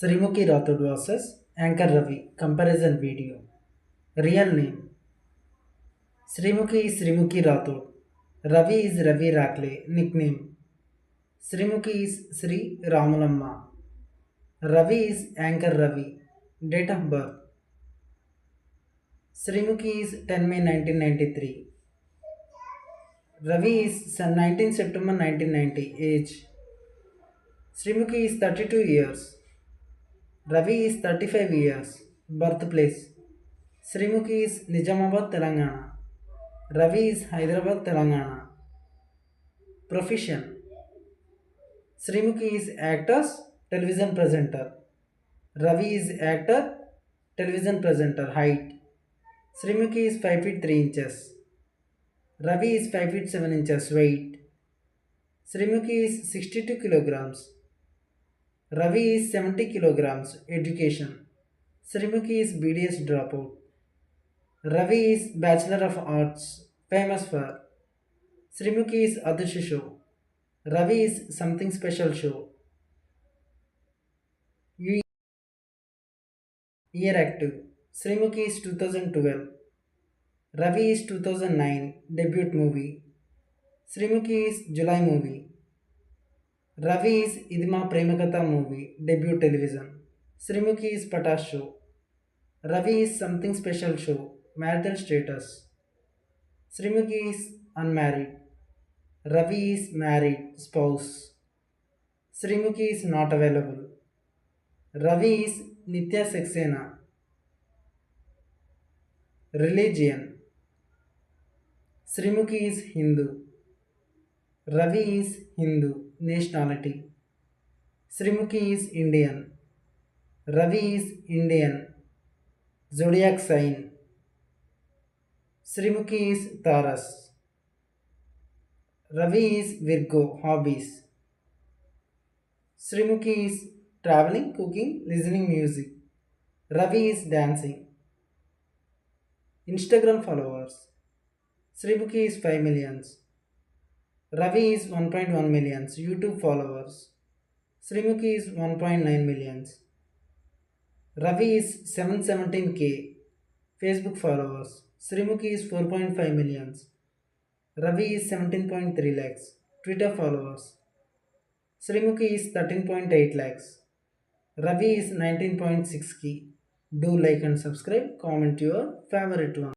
Srimuki Rathod vs. Anchor Ravi comparison video. Real name Srimuki is Srimuki Rathod. Ravi is Ravi Rakle. Nickname Srimuki is Sri Ramalamma. Ravi is Anchor Ravi. Date of birth Srimuki is 10 May 1993. Ravi is 19 September 1990. Age Srimuki is 32 years. Ravi is 35 years. Birthplace Srimuki is Nizamabad, Telangana. Ravi is Hyderabad, Telangana. Profession Srimuki is actor, television presenter. Ravi is actor, television presenter. Height Srimuki is 5 feet 3 inches. Ravi is 5 feet 7 inches. Weight Srimuki is 62 kilograms. Ravi is 70 kilograms. Education Srimuki is BDS dropout. Ravi is Bachelor of Arts, famous for Srimuki is Adarsh Show. Ravi is Something Special Show. Year active Srimuki is 2012. Ravi is 2009. Debut movie Srimuki is July movie. Ravi is Idima Premakatha movie. Debut television Srimuki is Patash Show. Ravi is Something Special Show. Marital status Srimuki is unmarried. Ravi is married spouse. Srimuki is not available. Ravi is Nitya Saxena. Religion Srimuki is Hindu. Ravi is Hindu. Nationality Srimuki is Indian. Ravi is Indian. Zodiac sign Srimuki is Taurus. Ravi is Virgo. Hobbies Srimuki is traveling, cooking, listening music. Ravi is dancing. Instagram followers Srimuki is 5 millions. Ravi is 1.1 millions. YouTube followers Srimuki is 1.9 millions. Ravi is 717k. Facebook followers Srimuki is 4.5 millions. Ravi is 17.3 lakhs. Twitter followers Srimuki is 13.8 lakhs. Ravi is 19.6k. Do like and subscribe. Comment your favorite one.